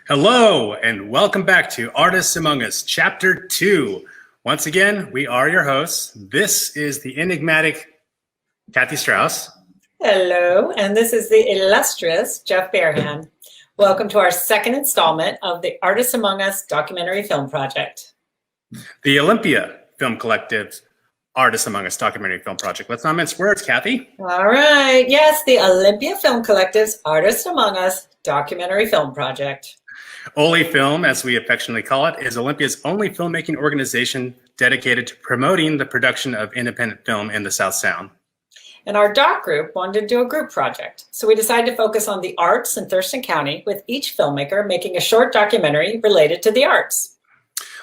Hello, and welcome back to Artists Among Us, Chapter 2. Once again, we are your hosts. This is the enigmatic Kathy Strauss. Hello, and this is the illustrious Jeff Bearhan. Welcome to our second installment of the Artists Among Us documentary film project. The Olympia Film Collective's Artists Among Us documentary film project. Let's not mince words, Kathy. All right, yes, the Olympia Film Collective's Artists Among Us documentary film project. Oli Film, as we affectionately call it, is Olympia's only filmmaking organization dedicated to promoting the production of independent film in the South Sound. And our doc group wanted to do a group project, so we decided to focus on the arts in Thurston County, with each filmmaker making a short documentary related to the arts.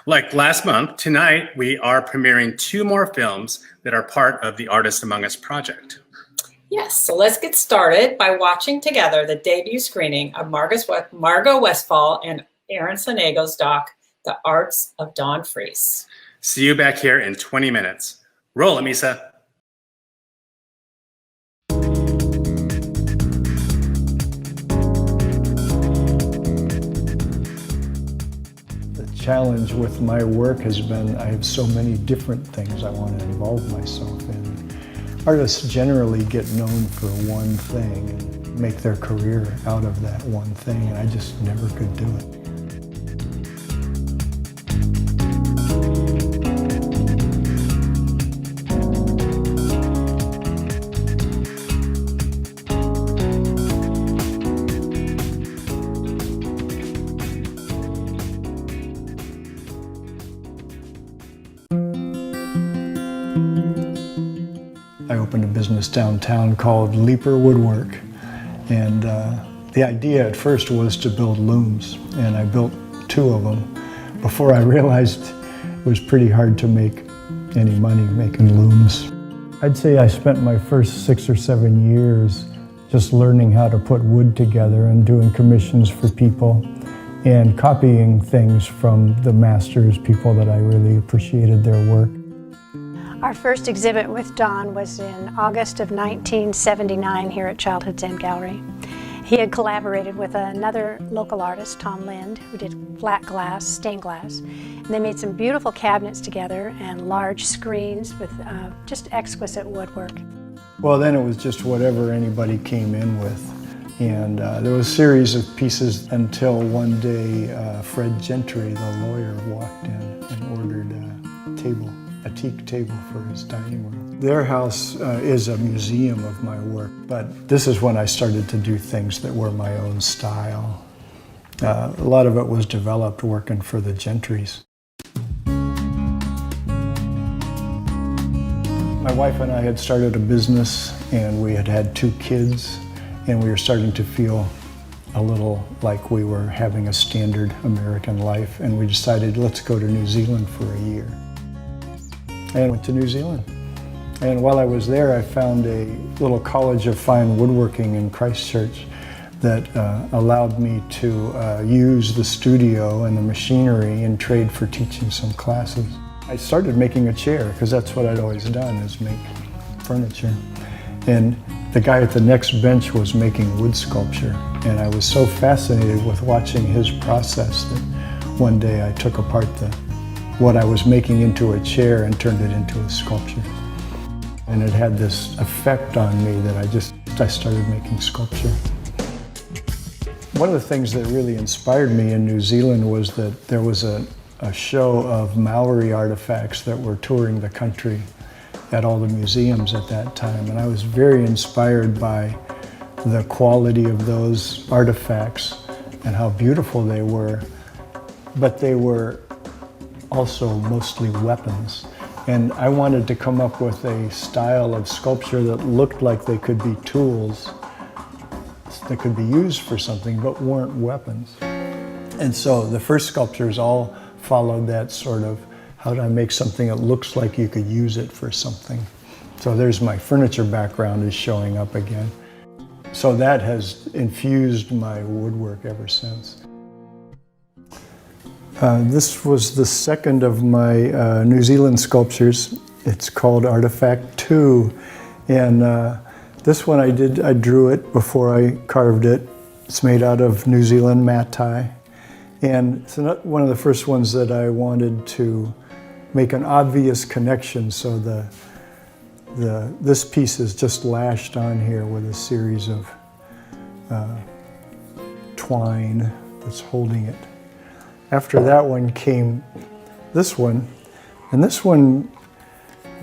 Like last month, tonight we are premiering 2 more films that are part of the Artists Among Us project. Yes, so let's get started by watching together the debut screening of Margo Westfall and Aaron Sonego's doc, The Art of Don Frias. See you back here in 20 minutes. Roll it, Misa. The challenge with my work has been I have so many different things I want to involve myself in. Artists generally get known for one thing and make their career out of that one thing, and I just never could do it. I opened a business downtown called Leaper Woodwork, and the idea at first was to build looms, and I built 2 of them before I realized it was pretty hard to make any money making looms. I'd say I spent my first 6 or 7 years just learning how to put wood together and doing commissions for people and copying things from the masters, people that I really appreciated their work. Our first exhibit with Don was in August of 1979 here at Childhood's End Gallery. He had collaborated with another local artist, Tom Lind, who did flat glass, stained glass. And they made some beautiful cabinets together and large screens with just exquisite woodwork. Well, then it was just whatever anybody came in with. And there was a series of pieces until one day Fred Gentry, the lawyer, walked in and ordered a teak table for his dining room. Their house is a museum of my work, but this is when I started to do things that were my own style. A lot of it was developed working for the Gentrys. My wife and I had started a business, and we had had 2 kids, and we were starting to feel a little like we were having a standard American life, and we decided, let's go to New Zealand for a year. And went to New Zealand. And while I was there, I found a little college of fine woodworking in Christchurch that allowed me to use the studio and the machinery and trade for teaching some classes. I started making a chair, because that's what I'd always done, is make furniture. And the guy at the next bench was making wood sculpture. And I was so fascinated with watching his process that one day I took apart what I was making into a chair and turned it into a sculpture. And it had this effect on me that I started making sculpture. One of the things that really inspired me in New Zealand was that there was a show of Maori artifacts that were touring the country at all the museums at that time. And I was very inspired by the quality of those artifacts and how beautiful they were, but they were also mostly weapons. And I wanted to come up with a style of sculpture that looked like they could be tools that could be used for something but weren't weapons. And so the first sculptures all followed that sort of, how do I make something that looks like you could use it for something? So there's my furniture background is showing up again. So that has infused my woodwork ever since. This was the second of my New Zealand sculptures. It's called Artifact 2. And this one I drew it before I carved it. It's made out of New Zealand matai. And it's one of the first ones that I wanted to make an obvious connection, so this piece is just lashed on here with a series of twine that's holding it. After that one came this one, and this one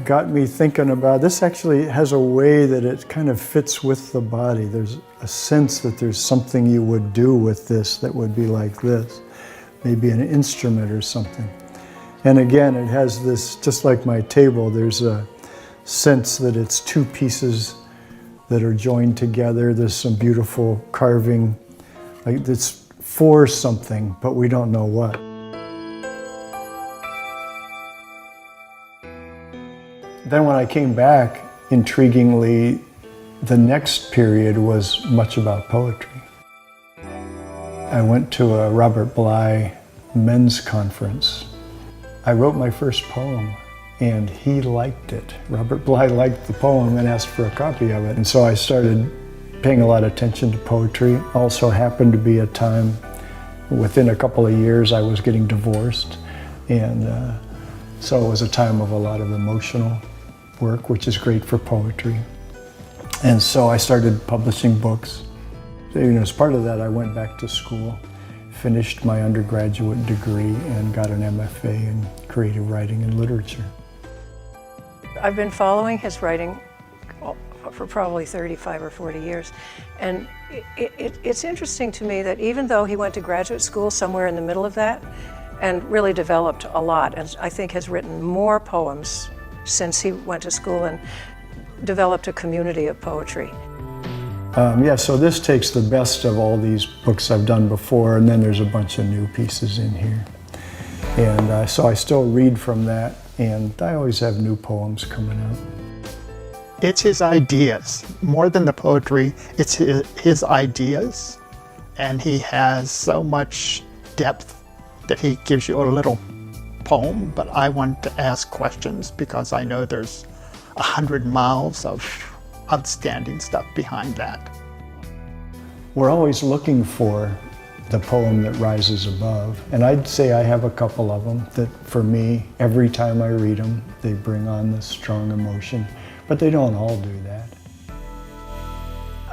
got me thinking about, this actually has a way that it kind of fits with the body. There's a sense that there's something you would do with this that would be like this, maybe an instrument or something. And again, it has this, just like my table, there's a sense that it's two pieces that are joined together. There's some beautiful carving, like it's for something, but we don't know what. Then when I came back, intriguingly, the next period was much about poetry. I went to a Robert Bly men's conference. I wrote my first poem, and he liked it. Robert Bly liked the poem and asked for a copy of it. And so I started paying a lot of attention to poetry. Also happened to be a time, within a couple of years, I was getting divorced. And so it was a time of a lot of emotional work, which is great for poetry. And so I started publishing books. As part of that, I went back to school, finished my undergraduate degree, and got an MFA in creative writing and literature. I've been following his writing for probably 35 or 40 years. And it's interesting to me that even though he went to graduate school somewhere in the middle of that and really developed a lot, and I think has written more poems since he went to school and developed a community of poetry. So this takes the best of all these books I've done before, and then there's a bunch of new pieces in here. And so I still read from that, and I always have new poems coming out. It's his ideas. More than the poetry, it's his ideas. And he has so much depth that he gives you a little poem, but I want to ask questions because I know there's 100 miles of outstanding stuff behind that. We're always looking for the poem that rises above, and I'd say I have a couple of them that, for me, every time I read them, they bring on this strong emotion, but they don't all do that.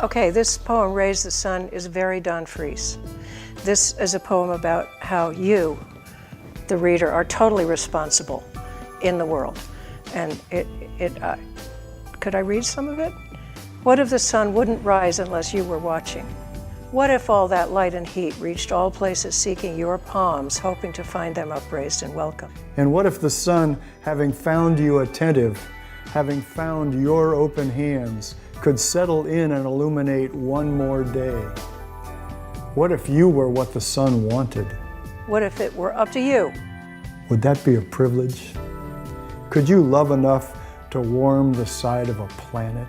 Okay, this poem, Raise the Sun, is very Don Frias. This is a poem about how you, the reader, are totally responsible in the world. And could I read some of it? What if the sun wouldn't rise unless you were watching? What if all that light and heat reached all places seeking your palms, hoping to find them upraised and welcome? And what if the sun, having found you attentive, having found your open hands, could settle in and illuminate one more day? What if you were what the sun wanted? What if it were up to you? Would that be a privilege? Could you love enough to warm the side of a planet?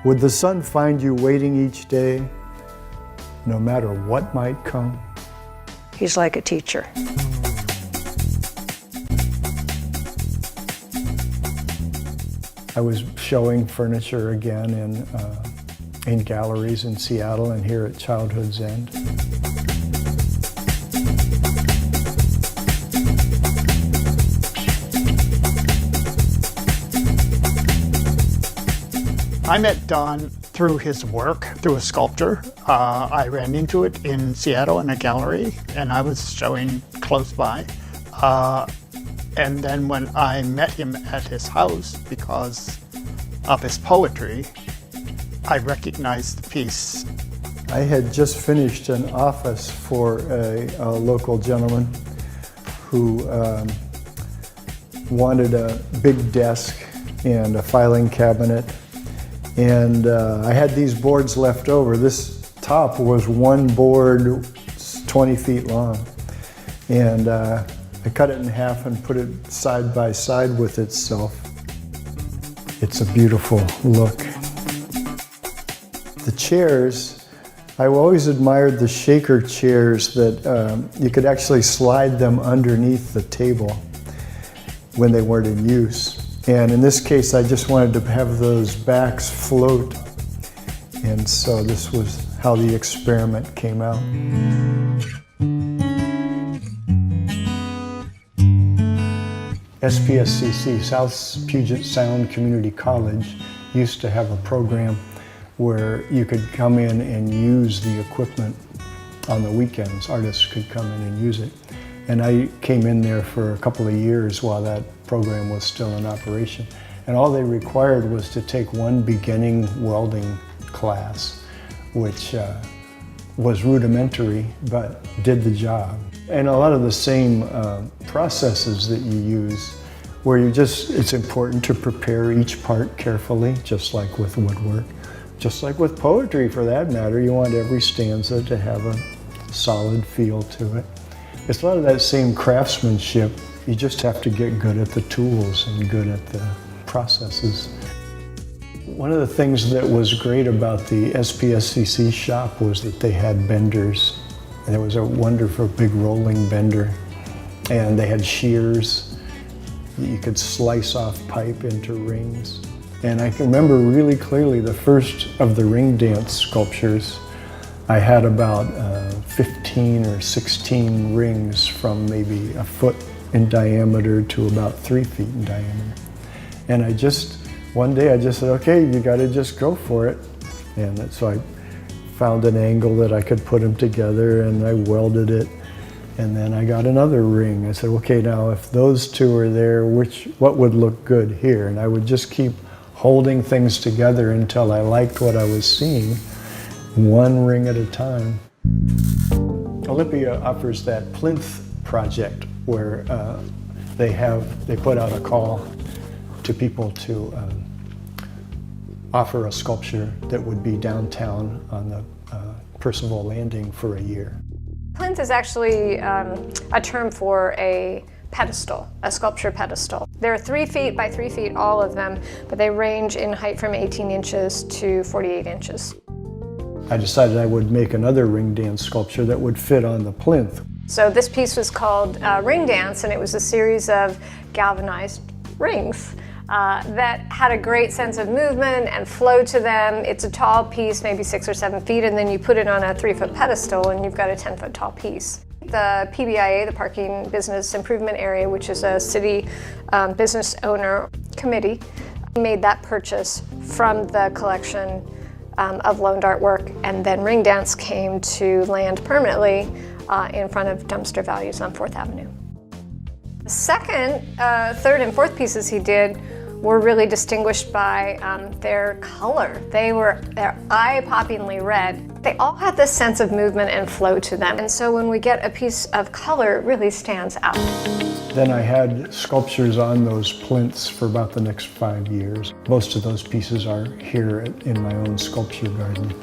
Would the sun find you waiting each day, no matter what might come? He's like a teacher. I was showing furniture again in galleries in Seattle and here at Childhood's End. I met Don through his work, through a sculpture. I ran into it in Seattle in a gallery, and I was showing close by. And then when I met him at his house because of his poetry, I recognized the piece. I had just finished an office for a local gentleman who wanted a big desk and a filing cabinet. And I had these boards left over. This top was one board 20 feet long. And I cut it in half and put it side by side with itself. It's a beautiful look. The chairs, I always admired the shaker chairs that you could actually slide them underneath the table when they weren't in use. And in this case, I just wanted to have those backs float. And so this was how the experiment came out. SPSCC, South Puget Sound Community College, used to have a program where you could come in and use the equipment on the weekends. Artists could come in and use it. And I came in there for a couple of years while that program was still in operation. And all they required was to take one beginning welding class, which was rudimentary, but did the job. And a lot of the same processes that you use, where it's important to prepare each part carefully, just like with woodwork. Just like with poetry, for that matter, you want every stanza to have a solid feel to it. It's a lot of that same craftsmanship. You just have to get good at the tools and good at the processes. One of the things that was great about the SPSCC shop was that they had benders. There was a wonderful big rolling bender, and they had shears. You could slice off pipe into rings. And I can remember really clearly the first of the ring dance sculptures. I had about 15 or 16 rings from maybe a foot in diameter to about 3 feet in diameter. And one day I just said, okay, you gotta just go for it. And so I found an angle that I could put them together, and I welded it. And then I got another ring. I said, okay, now if those two are there, what would look good here? And I would just keep holding things together until I liked what I was seeing, one ring at a time. Olympia offers that plinth project where they put out a call to people to offer a sculpture that would be downtown on the Percival Landing for a year. Plinth is actually a term for a pedestal, a sculpture pedestal. They're 3 feet by 3 feet, all of them, but they range in height from 18 inches to 48 inches. I decided I would make another ring dance sculpture that would fit on the plinth. So this piece was called Ring Dance, and it was a series of galvanized rings that had a great sense of movement and flow to them. It's a tall piece, maybe 6 or 7 feet, and then you put it on a 3-foot pedestal and you've got a 10-foot tall piece. The PBIA, the Parking Business Improvement Area, which is a city business owner committee, made that purchase from the collection of loaned artwork, and then Ring Dance came to land permanently in front of dumpster values on 4th Avenue. The second, third, and fourth pieces he did were really distinguished by their color. They're eye-poppingly red. They all had this sense of movement and flow to them. And so when we get a piece of color, it really stands out. Then I had sculptures on those plinths for about the next 5 years. Most of those pieces are here in my own sculpture garden.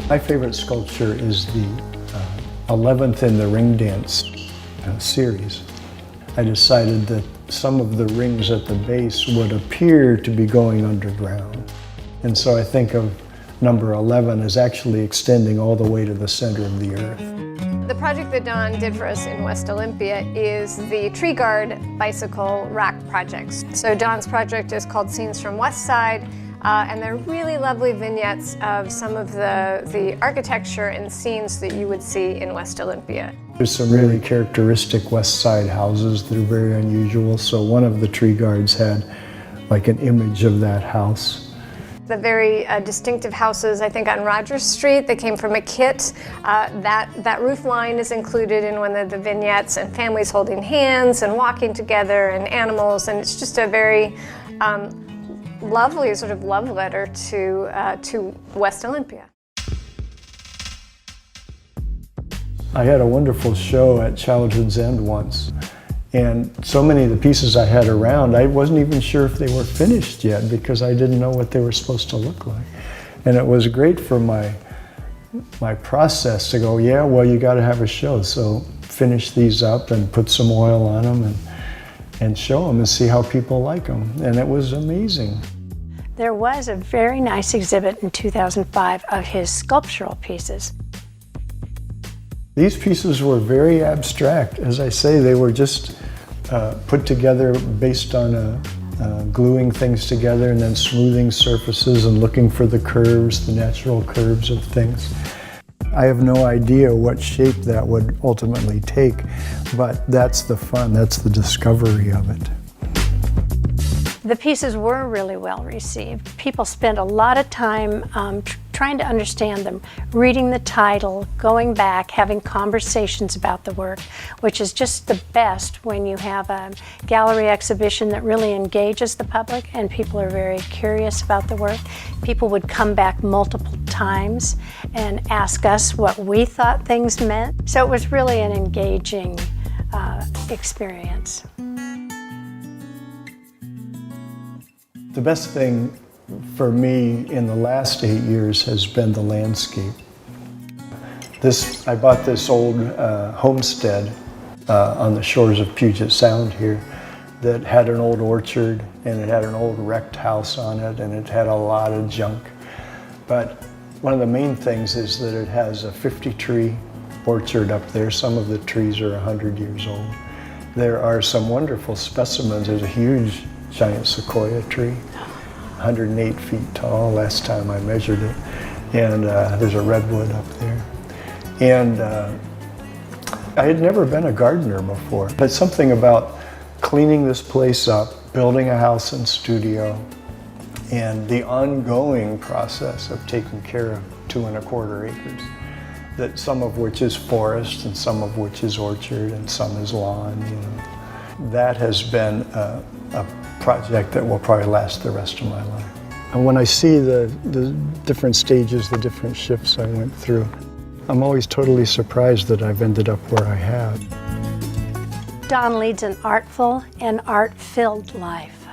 My favorite sculpture is the 11th in the Ring Dance series. I decided that some of the rings at the base would appear to be going underground. And so I think of number 11 as actually extending all the way to the center of the earth. The project that Don did for us in West Olympia is the Tree Guard Bicycle Rack Projects. So Don's project is called Scenes from West Side. and they're really lovely vignettes of some of the architecture and scenes that you would see in West Olympia. There's some really characteristic West Side houses that are very unusual. So one of the tree guards had like an image of that house. The very distinctive houses, I think, on Rogers Street, they came from a kit. That roof line is included in one of the vignettes, and families holding hands and walking together and animals, and it's just a very lovely sort of love letter to West Olympia. I had a wonderful show at Childhood's End once, and so many of the pieces I had around, I wasn't even sure if they were finished yet because I didn't know what they were supposed to look like. And it was great for my process to go, yeah, well, you got to have a show, so finish these up and put some oil on them and show them and see how people like them. And it was amazing. There was a very nice exhibit in 2005 of his sculptural pieces. These pieces were very abstract. As I say, they were just put together based on gluing things together and then smoothing surfaces and looking for the curves, the natural curves of things. I have no idea what shape that would ultimately take, but that's the fun, that's the discovery of it. The pieces were really well received. People spent a lot of time trying to understand them, reading the title, going back, having conversations about the work, which is just the best when you have a gallery exhibition that really engages the public and people are very curious about the work. People would come back multiple times and ask us what we thought things meant. So it was really an engaging experience. The best thing for me in the last 8 years has been the landscape. I bought this old homestead on the shores of Puget Sound here that had an old orchard and it had an old wrecked house on it and it had a lot of junk. But one of the main things is that it has a 50-tree orchard up there. Some of the trees are 100 years old. There are some wonderful specimens. There's a huge giant sequoia tree, 108 feet tall last time I measured it. And there's a redwood up there. And I had never been a gardener before, but something about cleaning this place up, building a house and studio, and the ongoing process of taking care of 2¼ acres, that some of which is forest and some of which is orchard and some is lawn, you know. That has been a project that will probably last the rest of my life. And when I see the different stages, the different shifts I went through, I'm always totally surprised that I've ended up where I have. Don leads an artful and art-filled life.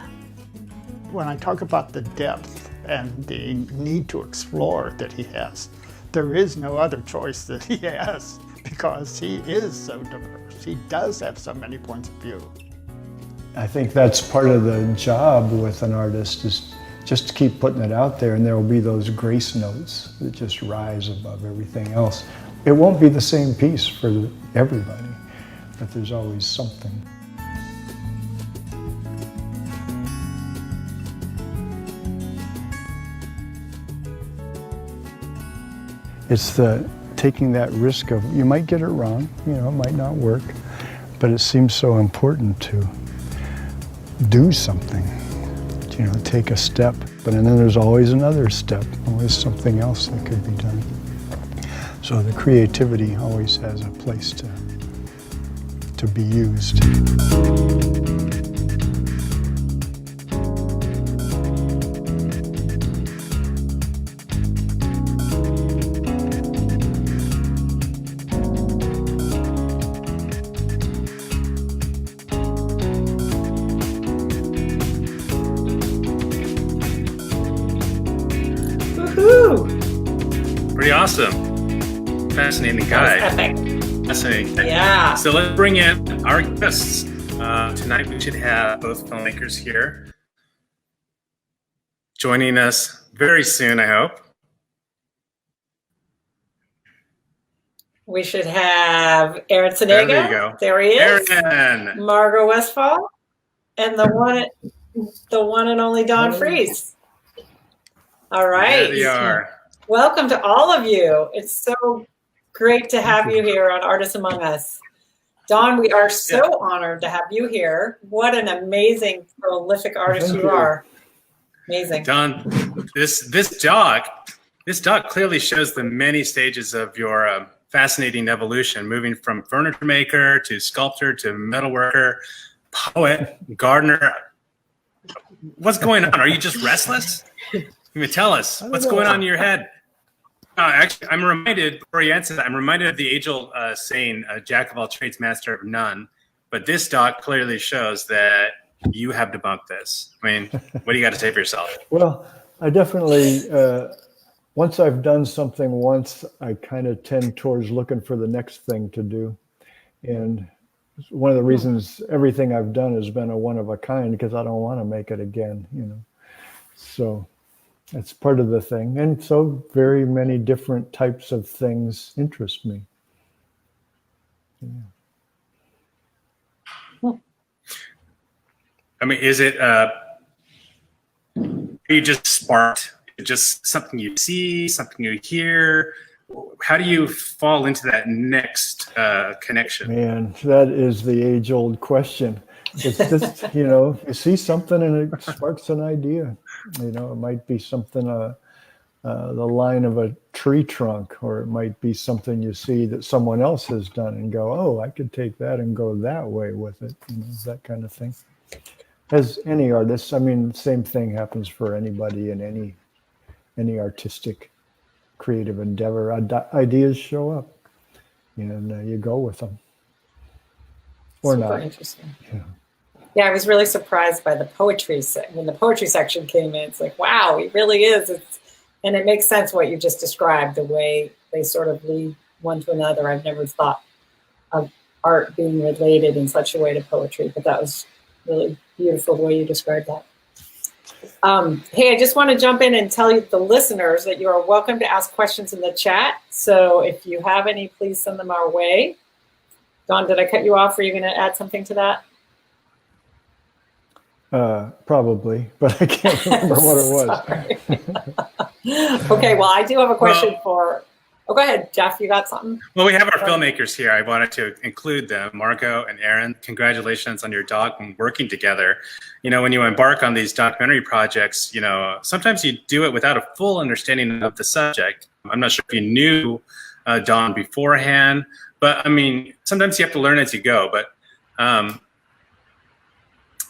When I talk about the depth and the need to explore that he has, there is no other choice that he has because he is so diverse. He does have so many points of view. I think that's part of the job with an artist is just to keep putting it out there, and there will be those grace notes that just rise above everything else. It won't be the same piece for everybody, but there's always something. It's the taking that risk of, you might get it wrong, you know, it might not work, but it seems so important to do something, you know, take a step. But and then there's always another step, always something else that could be done. So the creativity always has a place to be used. Pretty awesome. Fascinating guy. That was epic. Fascinating. Yeah. So let's bring in our guests. Tonight we should have both filmmakers here joining us very soon, I hope. We should have Aaron Sonego. There you go. There he is. Aaron. Margo Westfall. And the one and only Don Frias. All right. There they are. Welcome to all of you. It's so great to have you here on Artists Among Us. Don, we are so honored to have you here. What an amazing, prolific artist you are. Amazing. Don, this dog clearly shows the many stages of your fascinating evolution, moving from furniture maker to sculptor to metalworker, poet, gardener. What's going on? Are you just restless? Tell us what's going on in your head. Actually, I'm reminded, before you answer that, I'm reminded of the age-old saying, "Jack of all trades, master of none." But this doc clearly shows that you have debunked this. I mean, what do you got to say for yourself? Well, I definitely, once I've done something once, I kind of tend towards looking for the next thing to do. And one of the reasons everything I've done has been a one of a kind, because I don't want to make it again, So that's part of the thing. And so very many different types of things interest me. Yeah. I mean, is it, are you just sparked? Just something you see, something you hear? How do you fall into that next connection? Man, that is the age-old question. It's just, you see something and it sparks an idea. It might be something, the line of a tree trunk, or it might be something you see that someone else has done and go, oh, I could take that and go that way with it, that kind of thing. As any artist, I mean, same thing happens for anybody in any artistic, creative endeavor. Ideas show up, and you go with them, or Super not. Interesting. Yeah, I was really surprised by the poetry. When the poetry section came in, it's like, wow, it really is. And it makes sense what you just described, the way they sort of lead one to another. I've never thought of art being related in such a way to poetry, but that was really beautiful the way you described that. Hey, I just want to jump in and tell you, the listeners, that you are welcome to ask questions in the chat. So if you have any, please send them our way. Don, did I cut you off? Are you going to add something to that? Probably, but I can't remember what it was. Okay, well, I do have a question for... Oh, go ahead, Jeff, you got something? Well, we have our filmmakers here. I wanted to include them, Margo and Aaron. Congratulations on your doc and working together. When you embark on these documentary projects, sometimes you do it without a full understanding of the subject. I'm not sure if you knew Don beforehand, but I mean, sometimes you have to learn as you go. But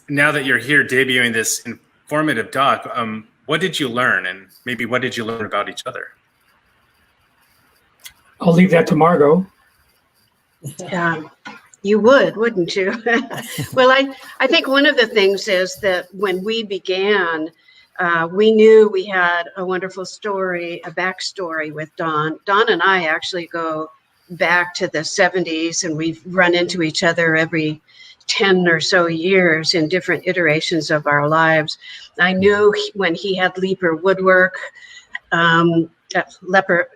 now that you're here debuting this informative doc, what did you learn? And maybe what did you learn about each other? I'll leave that to Margo. You would, wouldn't you? Well, I think one of the things is that when we began, we knew we had a wonderful story, a backstory with Don. Don and I actually go back to the 70s, and we've run into each other every 10 or so years in different iterations of our lives. I knew when he had Leaper Woodwork,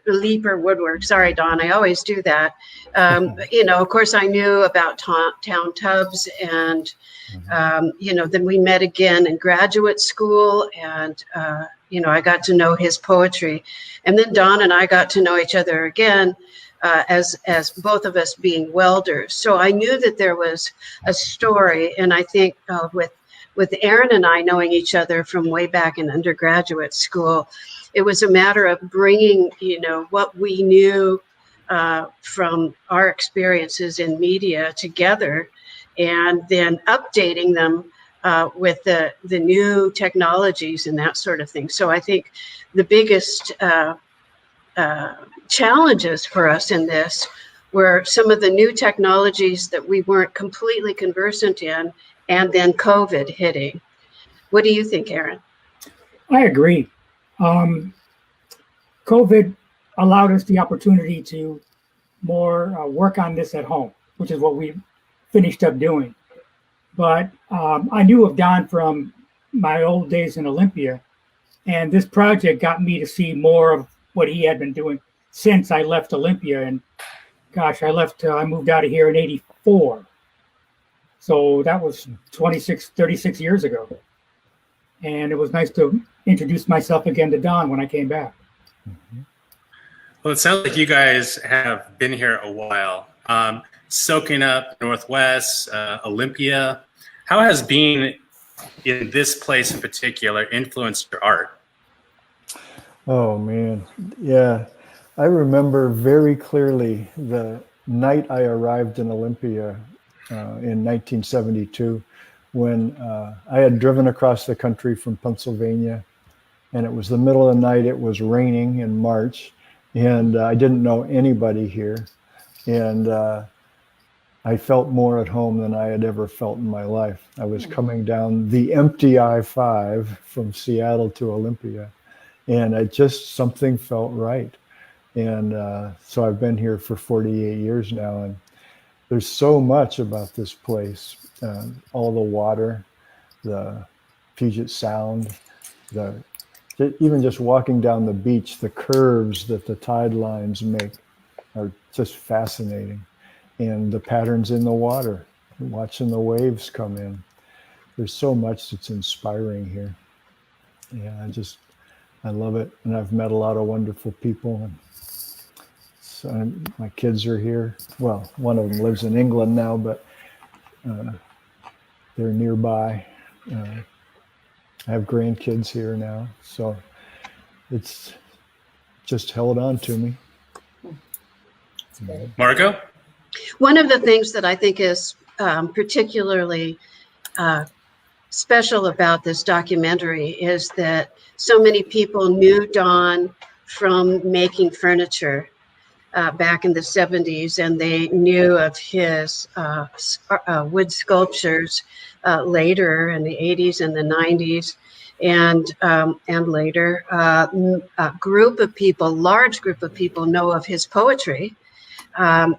Leaper Woodwork. Sorry, Don, I always do that. Of course, I knew about Town Tubs, and then we met again in graduate school, and I got to know his poetry, and then Don and I got to know each other again as both of us being welders. So I knew that there was a story, and I think with Aaron and I knowing each other from way back in undergraduate school, it was a matter of bringing, what we knew from our experiences in media together, and then updating them with the new technologies and that sort of thing. So I think the biggest challenges for us in this were some of the new technologies that we weren't completely conversant in, and then COVID hitting. What do you think, Aaron? I agree. COVID allowed us the opportunity to more work on this at home, which is what we finished up doing. But I knew of Don from my old days in Olympia, and this project got me to see more of what he had been doing since I left Olympia. And gosh, I moved out of here in '84. So that was 36 years ago. And it was nice to introduce myself again to Don when I came back. Well, it sounds like you guys have been here a while, soaking up Northwest, Olympia. How has being in this place in particular influenced your art? Oh man, yeah. I remember very clearly the night I arrived in Olympia in 1972, when I had driven across the country from Pennsylvania, and it was the middle of the night. It was raining in March, and I didn't know anybody here, and I felt more at home than I had ever felt in my life. I was coming down the empty I-5 from Seattle to Olympia, and something felt right. And so I've been here for 48 years now, and there's so much about this place. All the water, the Puget Sound, even just walking down the beach, the curves that the tide lines make are just fascinating. And the patterns in the water, watching the waves come in. There's so much that's inspiring here. Yeah, I love it. And I've met a lot of wonderful people. And so my kids are here. Well, one of them lives in England now, but they're nearby. I have grandkids here now. So it's just held on to me. Margo? One of the things that I think is particularly special about this documentary is that so many people knew Don from making furniture back in the 70s, and they knew of his wood sculptures later in the 80s and the 90s, and later. A large group of people know of his poetry. And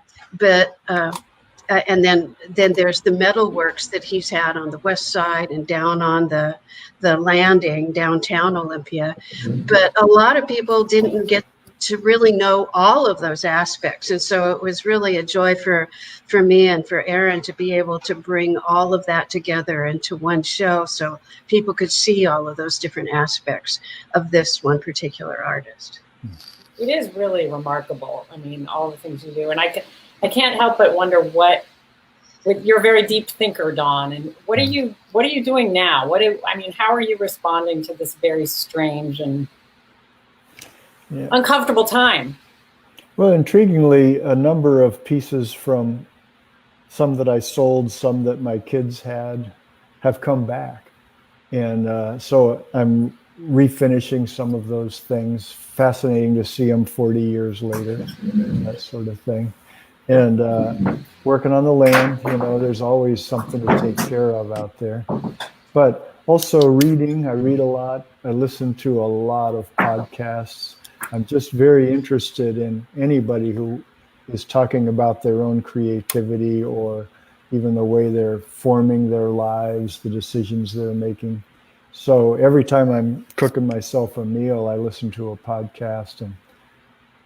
then there's the metal works that he's had on the west side and down on the landing downtown Olympia. But a lot of people didn't get to really know all of those aspects. And so it was really a joy for me and for Aaron to be able to bring all of that together into one show so people could see all of those different aspects of this one particular artist. It is really remarkable. I mean, all the things you do. And I can't help but wonder you're a very deep thinker, Don, and what are you doing now? How are you responding to this very strange and uncomfortable time? Well, intriguingly, a number of pieces from some that I sold, some that my kids had, have come back. And so I'm refinishing some of those things. Fascinating to see them 40 years later, that sort of thing. And working on the land, there's always something to take care of out there. But also reading, I read a lot. I listen to a lot of podcasts. I'm just very interested in anybody who is talking about their own creativity or even the way they're forming their lives, the decisions they're making. So every time I'm cooking myself a meal, I listen to a podcast, and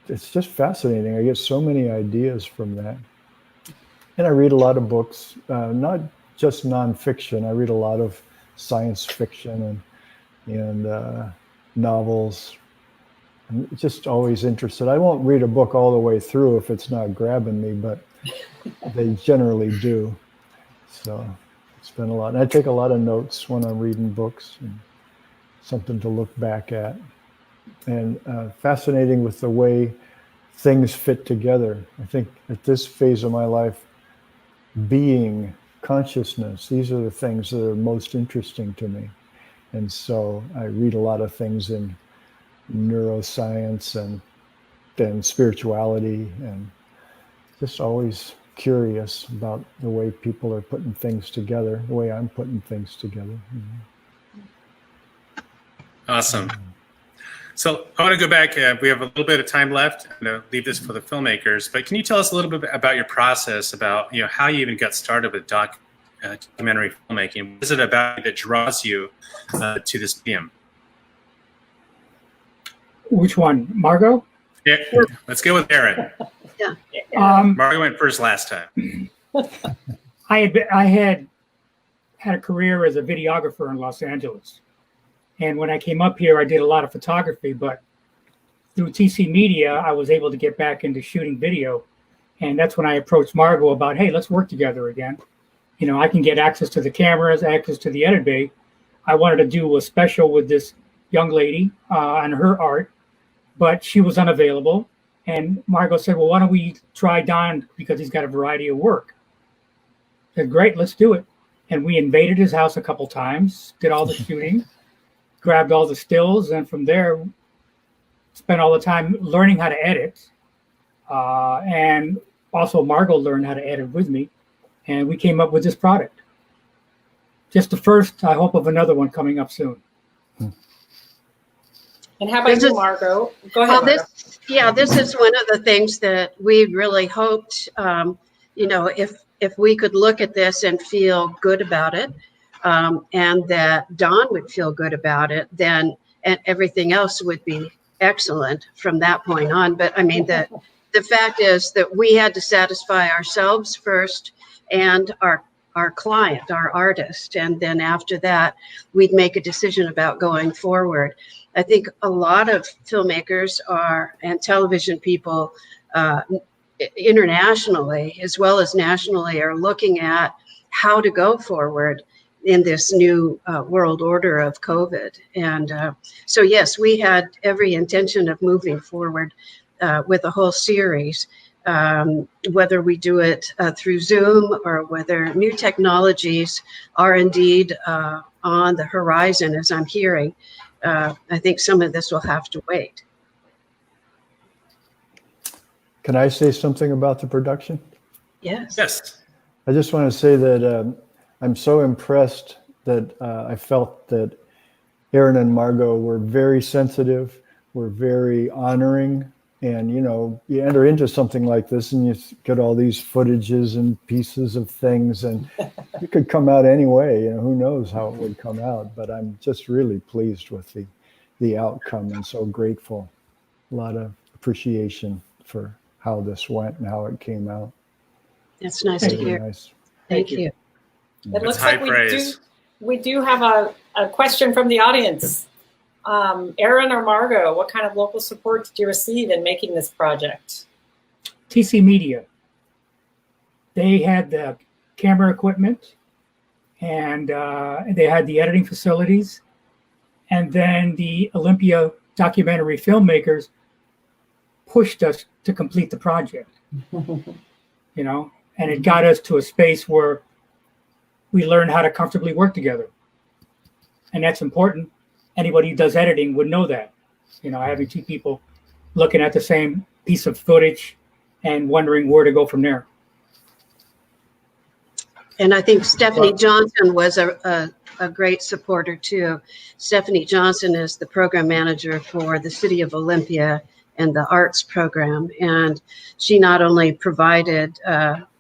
it's just fascinating. I get so many ideas from that. And I read a lot of books, not just nonfiction. I read a lot of science fiction and novels. I'm just always interested. I won't read a book all the way through if it's not grabbing me, but they generally do. So it's been a lot. And I take a lot of notes when I'm reading books, and something to look back at. And fascinating with the way things fit together. I think at this phase of my life, being, consciousness, these are the things that are most interesting to me. And so I read a lot of things in neuroscience and spirituality, and just always curious about the way people are putting things together, the way I'm putting things together. Awesome. So I want to go back. We have a little bit of time left. I'm going to leave this for the filmmakers, but can you tell us a little bit about your process, about how you even got started with documentary filmmaking? What is it about that draws you to this medium? Which one, Margo? Yeah, let's go with Aaron. Yeah. Margo went first last time. I had a career as a videographer in Los Angeles, And when I came up here, I did a lot of photography, but through TC Media, I was able to get back into shooting video. And that's when I approached Margo about, hey, let's work together again. You know, I can get access to the cameras, access to the edit bay. I wanted to do a special with this young lady on her art, but she was unavailable. And Margo said, well, why don't we try Don, because he's got a variety of work. I said, great, let's do it. And we invaded his house a couple times, did all the shooting, grabbed all the stills, and from there, spent all the time learning how to edit. And also Margo learned how to edit with me. And we came up with this product. Just the first, I hope, of another one coming up soon. And how about you, Margo? Go ahead. Well, this is one of the things that we really hoped, you know, if we could look at this and feel good about it, and that Don would feel good about it, then and everything else would be excellent from that point on. But I mean, the fact is that we had to satisfy ourselves first and our client, our artist. And then after that, we'd make a decision about going forward. I think a lot of filmmakers and television people internationally, as well as nationally, are looking at how to go forward in this new world order of COVID. And so, yes, we had every intention of moving forward with a whole series, whether we do it through Zoom or whether new technologies are indeed on the horizon, as I'm hearing. I think some of this will have to wait. Can I say something about the production? Yes. Yes. I just want to say that I'm so impressed that I felt that Aaron and Margo were very sensitive, were very honoring. And, you know, you enter into something like this and you get all these footages and pieces of things, and it could come out any way. You know, who knows how it would come out. But I'm just really pleased with the outcome and so grateful. A lot of appreciation for how this went and how it came out. That's nice to hear. Nice. Thank you. It looks like we do have a question from the audience. Aaron or Margo, what kind of local support did you receive in making this project? TC Media. They had the camera equipment, and they had the editing facilities. And then the Olympia documentary filmmakers pushed us to complete the project. You know, and it got us to a space where we learned how to comfortably work together. And that's important. Anybody who does editing would know that, you know, having two people looking at the same piece of footage and wondering where to go from there. And I think Stephanie Johnson was a great supporter too. Stephanie Johnson is the program manager for the City of Olympia and the arts program. And she not only provided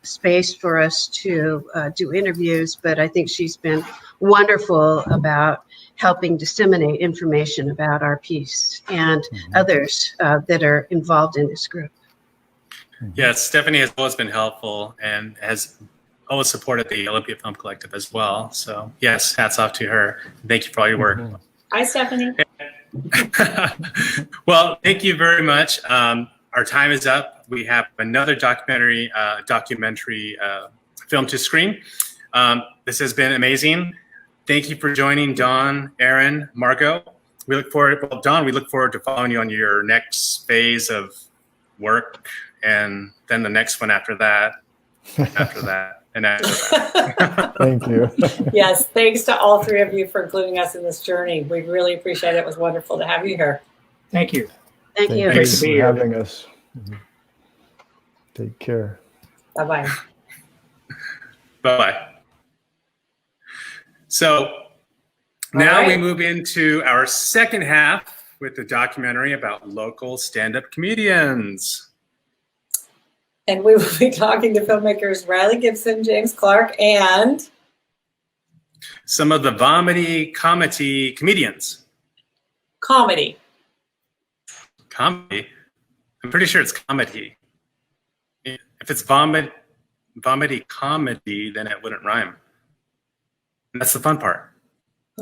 space for us to do interviews, but I think she's been wonderful about helping disseminate information about our piece and others that are involved in this group. Yes, Stephanie has always been helpful and has always supported the Olympia Film Collective as well. So yes, hats off to her. Thank you for all your work. Hi, Stephanie. Well, thank you very much. Our time is up. We have another documentary film to screen. This has been amazing. Thank you for joining Don, Aaron, Margo. We look forward, well, Don, we look forward to following you on your next phase of work, and then the next one after that, after that, and after that. Thank you. Yes, thanks to all three of you for including us in this journey. We really appreciate it. It was wonderful to have you here. Thank you. Thank you. Thanks for having us. Take care. Bye-bye. Bye-bye. So now we move into our second half with the documentary about local stand-up comedians. And we will be talking to filmmakers Riley Gibson, James Clark, and some of the vomity comedy comedians. Comedy. Comedy? I'm pretty sure it's comedy. If it's vomity comedy, then it wouldn't rhyme. And that's the fun part.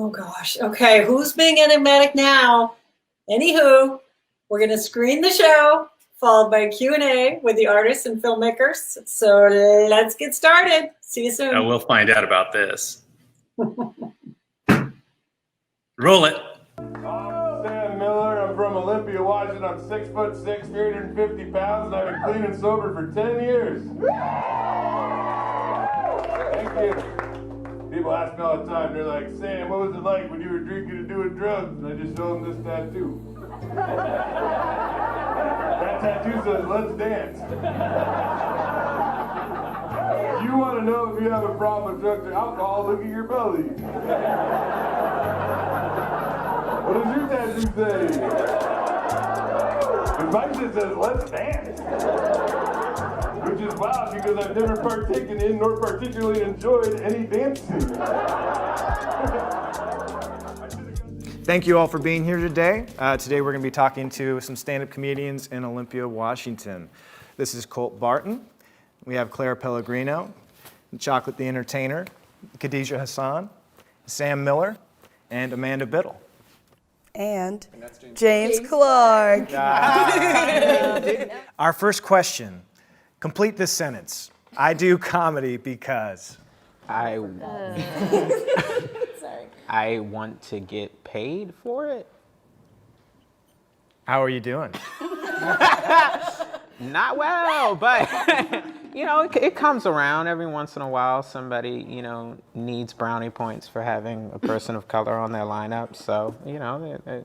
Oh gosh. Okay, who's being enigmatic now? Anywho, we're gonna screen the show, followed by Q&A with the artists and filmmakers. So let's get started. See you soon. We'll find out about this. Roll it. I'm Sam Miller. I'm from Olympia, Washington. I'm 6'6", 350 pounds, and I've been clean and sober for 10 years. Thank you. People ask me all the time, they're like, Sam, what was it like when you were drinking and doing drugs? And I just show them this tattoo. That tattoo says, let's dance. You want to know if you have a problem with drugs or alcohol, look at your belly. What does your tattoo say? Mine just says, let's dance. Which is wild because I've never partaken in nor particularly enjoyed any dancing. Thank you all for being here today. Today we're going to be talking to some stand-up comedians in Olympia, Washington. This is Colt Barton. We have Claire Pellegrino, Chocolate the Entertainer, Khadijah Hassan, Sam Miller, and Amanda Biddle. And James Clark. Our first question. Complete this sentence. I do comedy because... I want to get paid for it. How are you doing? Not well, but you know, it comes around every once in a while. Somebody, you know, needs brownie points for having a person of color on their lineup. So, you know, they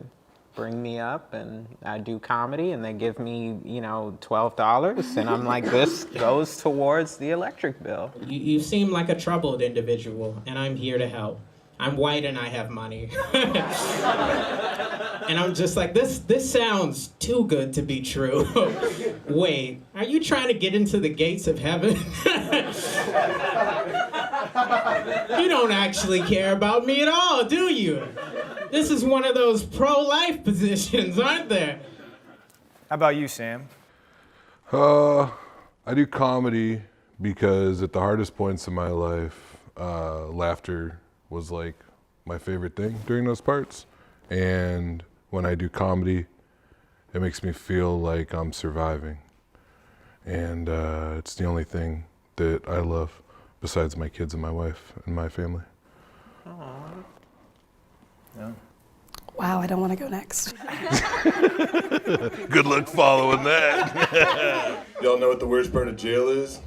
bring me up and I do comedy and they give me, you know, $12 and I'm like, this goes towards the electric bill. You seem like a troubled individual and I'm here to help. I'm white and I have money. And I'm just like, this sounds too good to be true. Wait, are you trying to get into the gates of heaven? You don't actually care about me at all, do you? This is one of those pro-life positions, aren't there? How about you, Sam? I do comedy because at the hardest points in my life, laughter was like my favorite thing during those parts. And when I do comedy, it makes me feel like I'm surviving. And it's the only thing that I love besides my kids and my wife and my family. Aww. Yeah. Wow, I don't want to go next. Good luck following that. Y'all know what the worst part of jail is?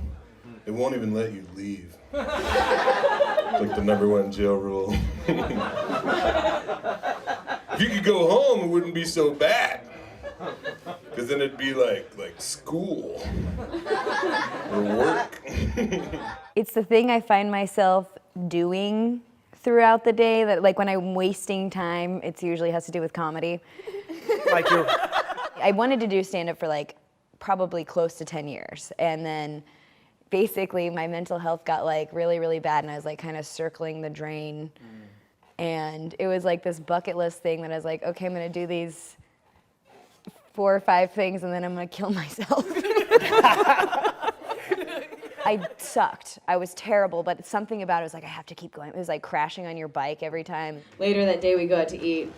It won't even let you leave. It's like the #1 jail rule. If you could go home, it wouldn't be so bad. Because then it'd be like school or work. It's the thing I find myself doing throughout the day that, like, when I'm wasting time, it usually has to do with comedy. Like you're... I wanted to do stand-up for like probably close to 10 years. And then basically my mental health got like really, really bad and I was like kind of circling the drain. And it was like this bucket list thing that I was like, okay, I'm gonna do these 4 or 5 things and then I'm gonna kill myself. I sucked. I was terrible, but something about it was like, I have to keep going. It was like crashing on your bike every time. Later that day we go out to eat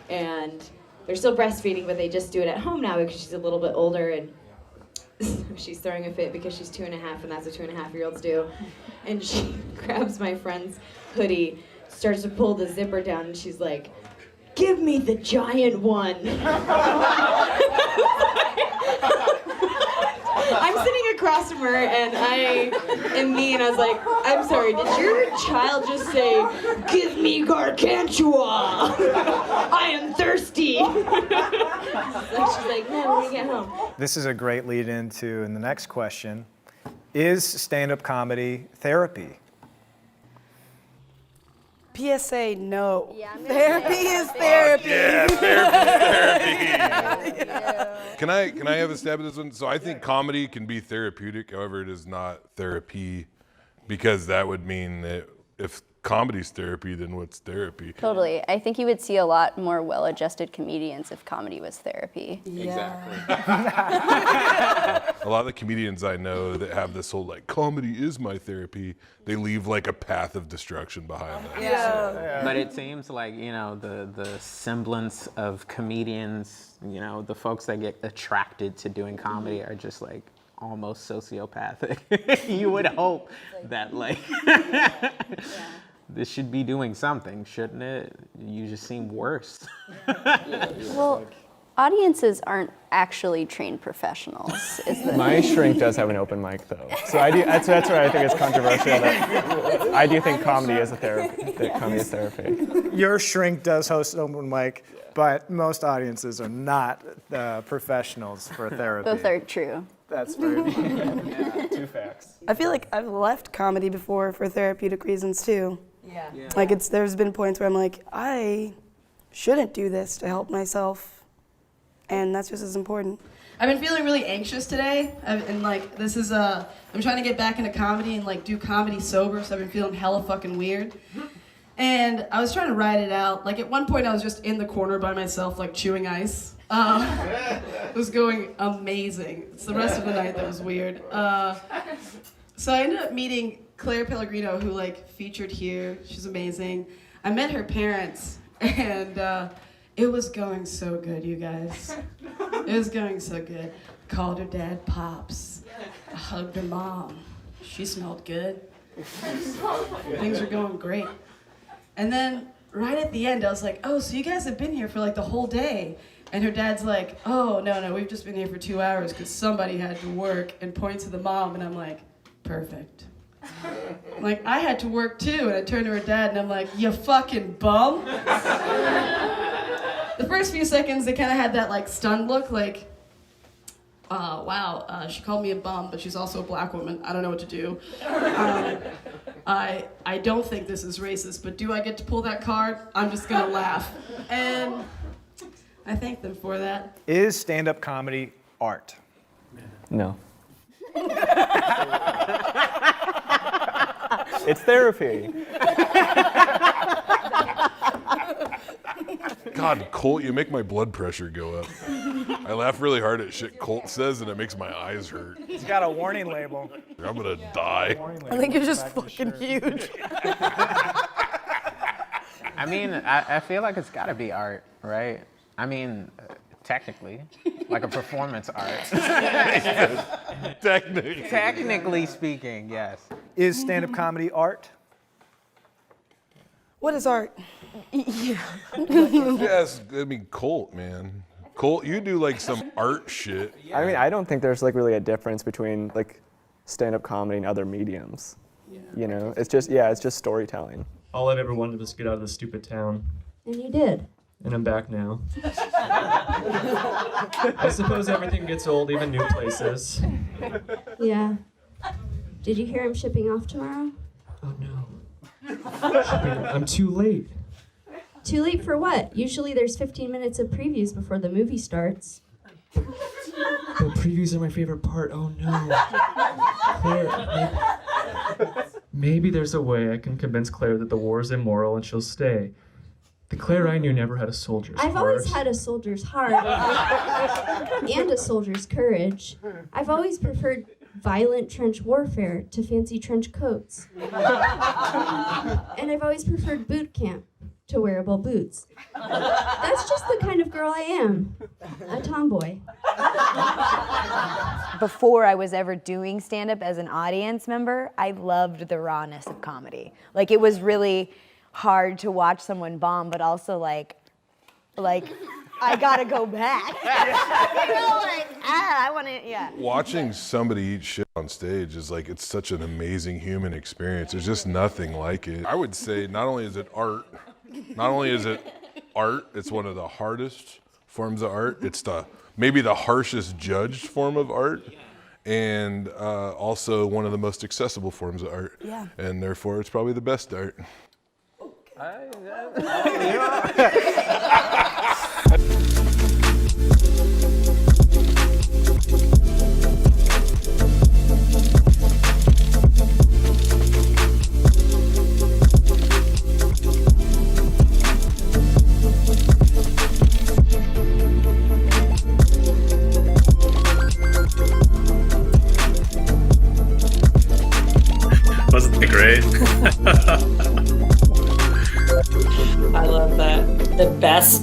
and they're still breastfeeding, but they just do it at home now because she's a little bit older and she's throwing a fit because she's 2.5 and that's what 2.5-year-olds do. And she grabs my friend's hoodie, starts to pull the zipper down and she's like, give me the giant one. I'm sitting across from her and I am me and I was like, I'm sorry, did your child just say, give me gargantua? I am thirsty. She's like, no, when we get home. This is a great lead into the next question. Is stand-up comedy therapy? PSA, no. Yeah, therapy is therapy. Yeah, therapy is therapy. Can I have a stab at this one? So I think comedy can be therapeutic, however it is not therapy, because that would mean that if comedy's therapy, then what's therapy? Totally. I think you would see a lot more well-adjusted comedians if comedy was therapy. Exactly. A lot of the comedians I know that have this whole like comedy is my therapy, they leave like a path of destruction behind them. But it seems like, you know, the semblance of comedians, you know, the folks that get attracted to doing comedy are just like almost sociopathic. You would hope that like this should be doing something, shouldn't it? You just seem worse. Well, audiences aren't actually trained professionals. My shrink does have an open mic, though. So that's where I think it's controversial. That I do think comedy is therapy. Your shrink does host an open mic, but most audiences are not professionals for therapy. Both are true. That's very two facts. I feel like I've left comedy before for therapeutic reasons too. Yeah. Like there's been points where I'm like, I shouldn't do this to help myself, and that's just as important. I've been feeling really anxious today, and like this is I'm trying to get back into comedy and like do comedy sober, so I've been feeling hella fucking weird. And I was trying to ride it out. Like at one point I was just in the corner by myself, like chewing ice. It was going amazing. It's the rest of the night that was weird. So I ended up meeting Claire Pellegrino, who like featured here. She's amazing. I met her parents, and it was going so good, you guys. It was going so good. Called her dad Pops. I hugged her mom. She smelled good. Things were going great. And then right at the end, I was like, oh, so you guys have been here for like the whole day. And her dad's like, oh, no, we've just been here for 2 hours because somebody had to work, and points to the mom, and I'm like, perfect. Like, I had to work too, and I turned to her dad, and I'm like, you fucking bum. The first few seconds, they kind of had that like stunned look, like, wow, she called me a bum, but she's also a black woman. I don't know what to do. I don't think this is racist, but do I get to pull that card? I'm just gonna laugh. And I thank them for that. Is stand-up comedy art? No. It's therapy. God, Colt, you make my blood pressure go up. I laugh really hard at shit Colt says, and it makes my eyes hurt. He's got a warning label. I'm gonna die. I think you're just fucking huge. I mean, I feel like it's gotta be art, right? I mean, technically, like a performance art. Technically speaking, yes. Is stand-up comedy art? What is art? Yes, I mean, Colt, man. Colt, you do like some art shit. I mean, I don't think there's like really a difference between like stand-up comedy and other mediums. You know, it's just storytelling. All I've ever wanted was to get out of this stupid town. And you did. And I'm back now. I suppose everything gets old, even new places. Yeah. Did you hear him shipping off tomorrow? Oh no. I'm too late. Too late for what? Usually there's 15 minutes of previews before the movie starts. But previews are my favorite part. Oh no. Claire, maybe there's a way I can convince Claire that the war is immoral and she'll stay. The Claire I knew never had a soldier's heart. I've always had a soldier's heart and a soldier's courage. I've always preferred violent trench warfare to fancy trench coats. And I've always preferred boot camp to wearable boots. That's just the kind of girl I am, a tomboy. Before I was ever doing stand-up as an audience member, I loved the rawness of comedy. Like, it was really hard to watch someone bomb, but also like I gotta go back. You know, like, I want to, yeah. Watching somebody eat shit on stage is like, it's such an amazing human experience. There's just nothing like it. I would say not only is it art, it's one of the hardest forms of art. It's maybe the harshest judged form of art, and also one of the most accessible forms of art. Yeah. And therefore, it's probably the best art.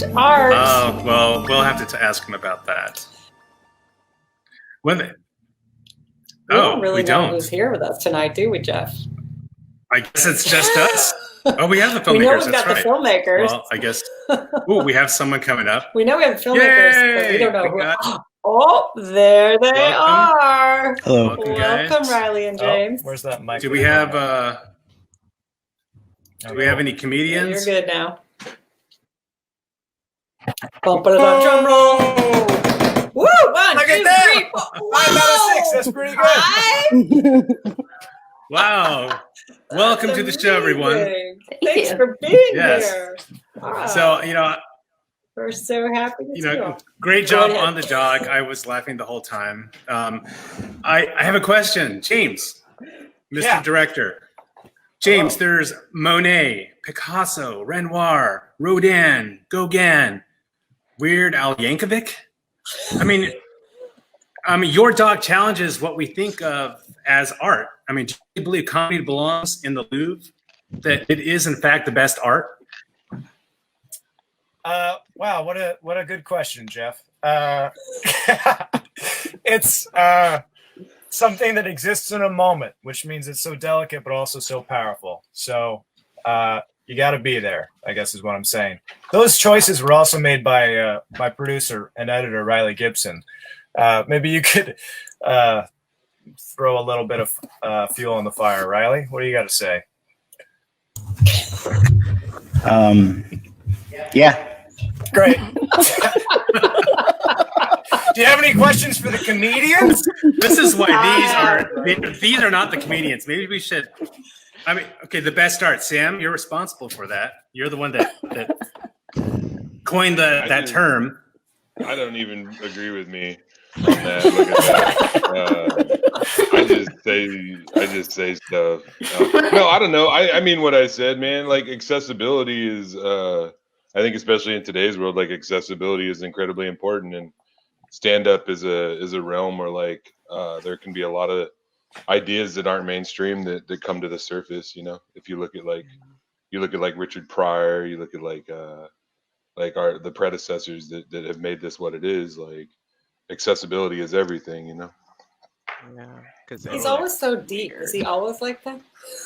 Art. Oh, well, we'll have to ask him about that. When they, We don't really we know don't. who's here with us tonight, do we, Jeff? I guess it's just us. Oh, we have the filmmakers. We know we've that's got right. the filmmakers. Well, I guess. Oh, we have someone coming up. We know we have filmmakers, but we Yay! don't know We who. got- Oh, there they are. Hello. Welcome, guys. Welcome, Riley and James. Where's that mic? Do we have any comedians? You're good now. Bump it up, drum roll. Woo! 1, Look 2, at that. 3, 4. 5 out of 6. That's pretty good. Wow. Welcome to the show, everyone. Thanks for being Yes. here. Wow. So, We're so happy to see you. great Go job ahead. on the dog. I was laughing the whole time. I have a question. James, Mr. Yeah. Director. James, there's Monet, Picasso, Renoir, Rodin, Gauguin, Weird Al Yankovic. I mean, your dog challenges what we think of as art. I mean, do you believe comedy belongs in the Louvre? That it is, in fact, the best art? Wow, what a good question, Jeff. It's something that exists in a moment, which means it's so delicate but also so powerful. So you got to be there, I guess is what I'm saying. Those choices were also made by my producer and editor, Riley Gibson. Maybe you could throw a little bit of fuel on the fire, Riley. What do you got to say? Yeah. Great. Do you have any questions for the comedians? This is why these are not the comedians. Maybe we should. I mean, okay, the best art. Sam, you're responsible for that. You're the one that coined that term. I don't even agree with me on that. Look at that. I just say stuff. No, I don't know. I mean what I said, man. Like accessibility is. I think especially in today's world, like accessibility is incredibly important, and stand-up is a realm where like there can be a lot of ideas that aren't mainstream that come to the surface. You know, if you look at like Richard Pryor, you look at like the predecessors that have made this what it is. Like accessibility is everything. You know. Yeah, because He's always so deep. Is he always like that?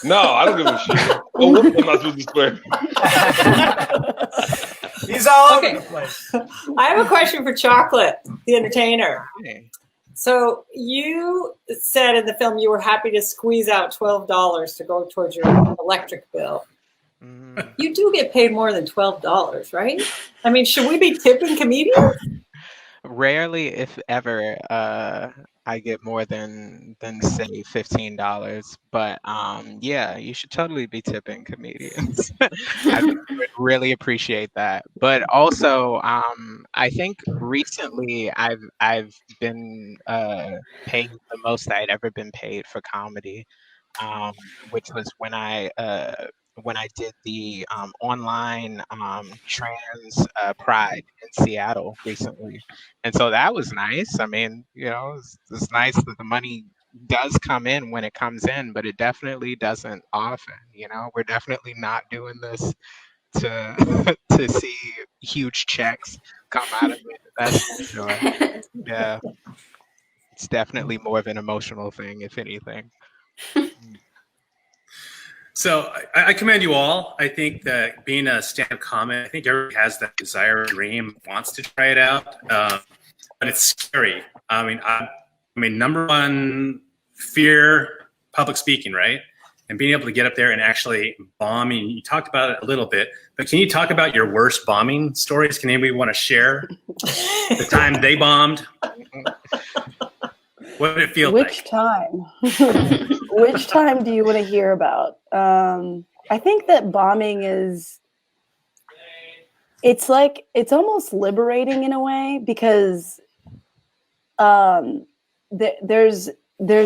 No, I don't give a shit. Oh, whoops, I'm not supposed to swear. He's all over the place. I have a question for Chocolate, the entertainer. So you said in the film you were happy to squeeze out $12 to go towards your electric bill. You do get paid more than $12, right? I mean, should we be tipping comedians? Rarely, if ever, I get more than say $15. But yeah, you should totally be tipping comedians. I would really appreciate that. But also, I think recently I've been paid the most I'd ever been paid for comedy, which was when I did the online trans pride in Seattle recently. And so that was nice. I mean, you know, it's nice that the money does come in when it comes in, but it definitely doesn't often. You know, we're definitely not doing this to to see huge checks come out of it. That's for sure. Yeah. It's definitely more of an emotional thing, if anything. So I commend you all. I think that being a stand-up comic, I think everybody has that desire, dream, wants to try it out, but it's scary. I mean, number one fear, public speaking, right? And being able to get up there and actually bomb. You talked about it a little bit, but can you talk about your worst bombing stories? Can anybody want to share the time they bombed? What did it feel like? Which time? Which time do you want to hear about? I think that bombing it's almost liberating in a way, because there's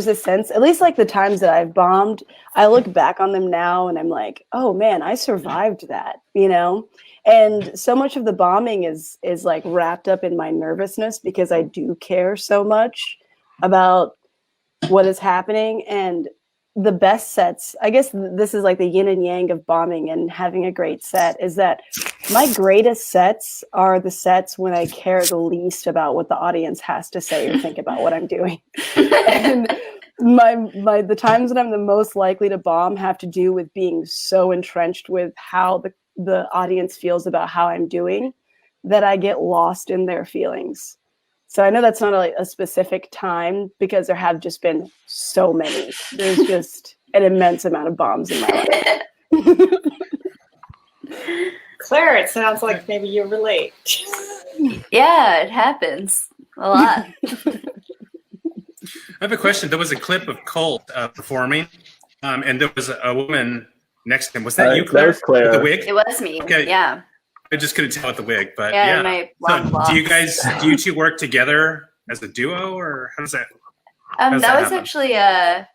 a sense, at least like the times that I've bombed, I look back on them now and I'm like, oh man, I survived that, you know? And so much of the bombing is like wrapped up in my nervousness, because I do care so much about what is happening. And the best sets, I guess this is like the yin and yang of bombing and having a great set, is that my greatest sets are the sets when I care the least about what the audience has to say or think about what I'm doing. And the times that I'm the most likely to bomb have to do with being so entrenched with how the audience feels about how I'm doing that I get lost in their feelings. So I know that's not a specific time because there have just been so many. There's just an immense amount of bombs in my life. Claire, it sounds like maybe you relate. Yeah, it happens a lot. I have a question. There was a clip of Colt performing, and there was a woman next to him. Was that you, Claire? That was Claire. With the wig? It was me. Okay. Yeah. I just couldn't tell with the wig, but Yeah, yeah. and my long So do you two work together as a duo, or how does that? That was happen? actually It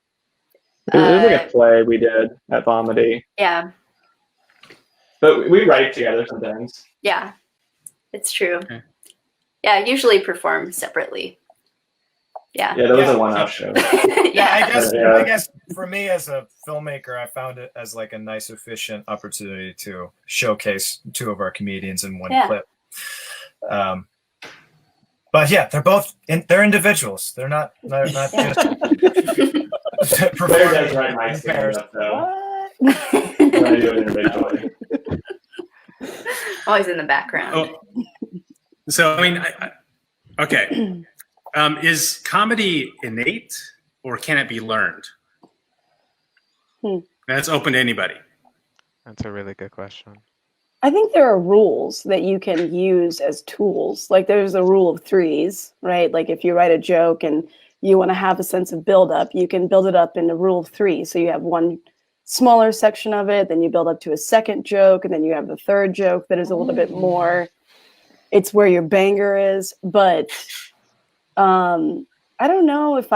was like a play we did at Vomity. yeah. But we write together sometimes. Yeah, it's true. Okay. Yeah, I usually perform separately. Yeah. Yeah, that was a one-off show. I guess for me as a filmmaker, I found it as like a nice, efficient opportunity to showcase two of our comedians in one clip. But yeah, they're individuals. They're not just performing in pairs. Always in the background. Oh. So, I mean, okay. Is comedy innate or can it be learned? That's open to anybody. That's a really good question. I think there are rules that you can use as tools. Like there's a rule of threes, right? Like if you write a joke and you want to have a sense of buildup, you can build it up in a rule of three. So you have one smaller section of it, then you build up to a second joke, and then you have the third joke that is a little bit more, it's where your banger is. But I don't know if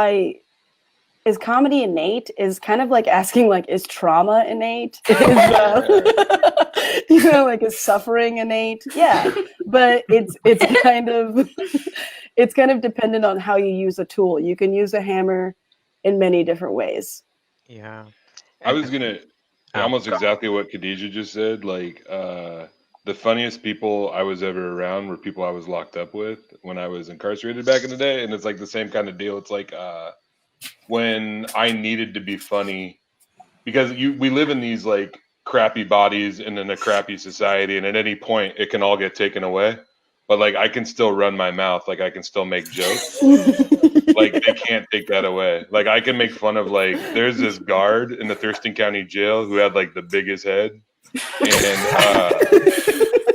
is comedy innate? Is kind of like asking like, is trauma innate? Is suffering innate? Yeah, but it's kind of dependent on how you use a tool. You can use a hammer in many different ways. Yeah. I was gonna almost exactly what Khadijah just said. Like the funniest people I was ever around were people I was locked up with when I was incarcerated back in the day, and it's like the same kind of deal. It's like when I needed to be funny, because we live in these like crappy bodies and in a crappy society, and at any point it can all get taken away. But like I can still run my mouth, like I can still make jokes. Like they can't take that away. Like I can make fun of like there's this guard in the Thurston County Jail who had like the biggest head, and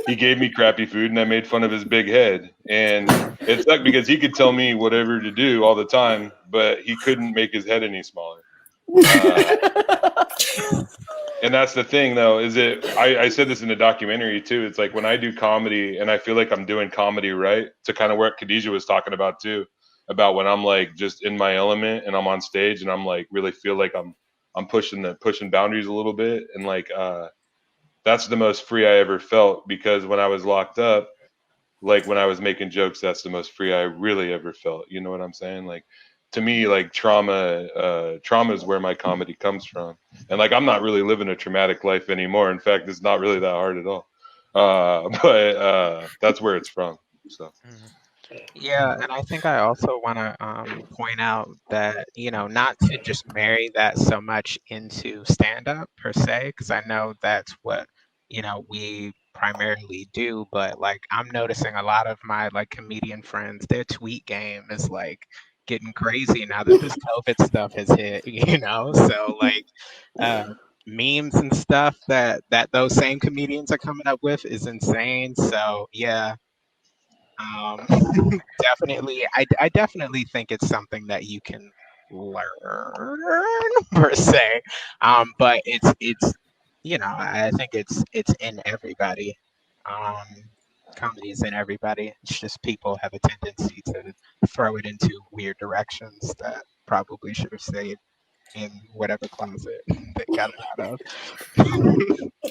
he gave me crappy food, and I made fun of his big head. And it sucked because he could tell me whatever to do all the time, but he couldn't make his head any smaller. And that's the thing, though, is I said this in the documentary, too. It's like when I do comedy and I feel like I'm doing comedy right, to kind of what Khadijah was talking about, too, about when I'm like just in my element and I'm on stage and I'm like really feel like I'm pushing boundaries a little bit. And like that's the most free I ever felt, because when I was locked up, like when I was making jokes, that's the most free I really ever felt. You know what I'm saying? Like, to me, like trauma is where my comedy comes from. And like, I'm not really living a traumatic life anymore. In fact, it's not really that hard at all. But that's where it's from. So. Yeah, and I think I also want to point out that, not to just marry that so much into stand-up per se, because I know that's what, we primarily do, but like I'm noticing a lot of my like comedian friends, their tweet game is like getting crazy now that this COVID stuff has hit, so like memes and stuff that those same comedians are coming up with is insane. So yeah. Definitely, I definitely think it's something that you can learn per se, but it's I think it's in everybody. Comedy is in everybody. It's just people have a tendency to throw it into weird directions that probably should have stayed in whatever closet they got it out of.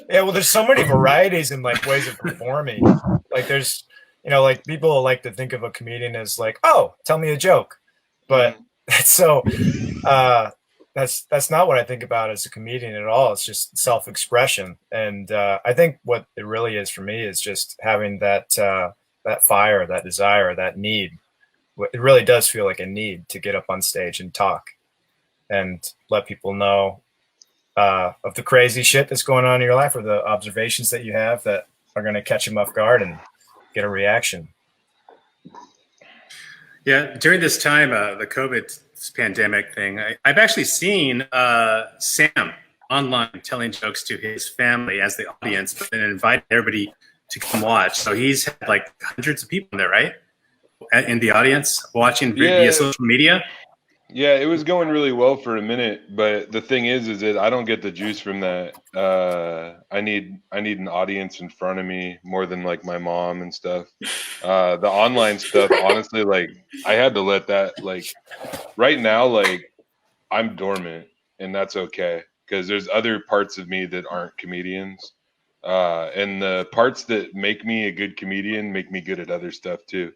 Yeah, well, there's so many varieties and like ways of performing. Like there's like people like to think of a comedian as like, oh, tell me a joke. But so that's not what I think about as a comedian at all. It's just self-expression, and I think what it really is for me is just having that that fire, that desire, that need. It really does feel like a need to get up on stage and talk and let people know of the crazy shit that's going on in your life, or the observations that you have that are going to catch them off guard and get a reaction. Yeah, during this time, the COVID pandemic thing, I've actually seen Sam online telling jokes to his family as the audience, but then invited everybody to come watch. So he's had like hundreds of people in there, right? In the audience watching via social media. Yeah, it was going really well for a minute, but the thing is that I don't get the juice from that. I need an audience in front of me more than like my mom and stuff. The online stuff, honestly, like I had to let that, like right now, like I'm dormant, and that's okay because there's other parts of me that aren't comedians, and the parts that make me a good comedian make me good at other stuff too.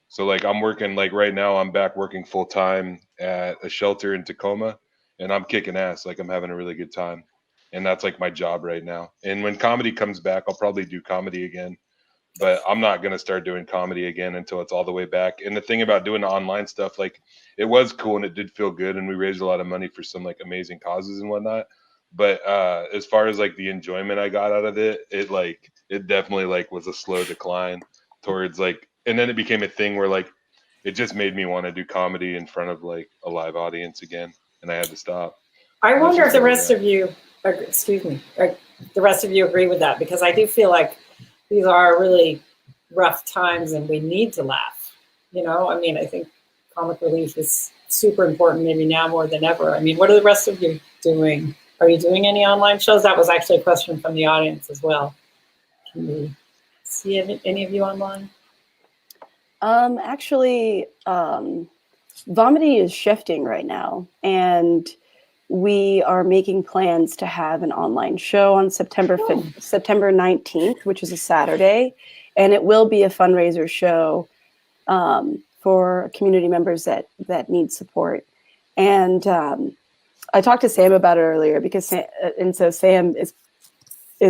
So like I'm working, like right now I'm back working full time at a shelter in Tacoma, and I'm kicking ass. Like I'm having a really good time, and that's like my job right now. And when comedy comes back, I'll probably do comedy again, but I'm not going to start doing comedy again until it's all the way back. And the thing about doing the online stuff, like it was cool and it did feel good, and we raised a lot of money for some like amazing causes and whatnot. But as far as like the enjoyment I got out of it, it definitely like was a slow decline towards like, and then it became a thing where like it just made me want to do comedy in front of like a live audience again, and I had to stop. I wonder if the rest of you, the rest of you agree with that, because I do feel like these are really rough times and we need to laugh. You know, I mean, I think comic relief is super important, maybe now more than ever. I mean, what are the rest of you doing? Are you doing any online shows? That was actually a question from the audience as well. Can we see any of you online? Actually, Vomity is shifting right now, and we are making plans to have an online show on September 19th, which is a Saturday, and it will be a fundraiser show for community members that need support. And I talked to Sam about it earlier because so Sam is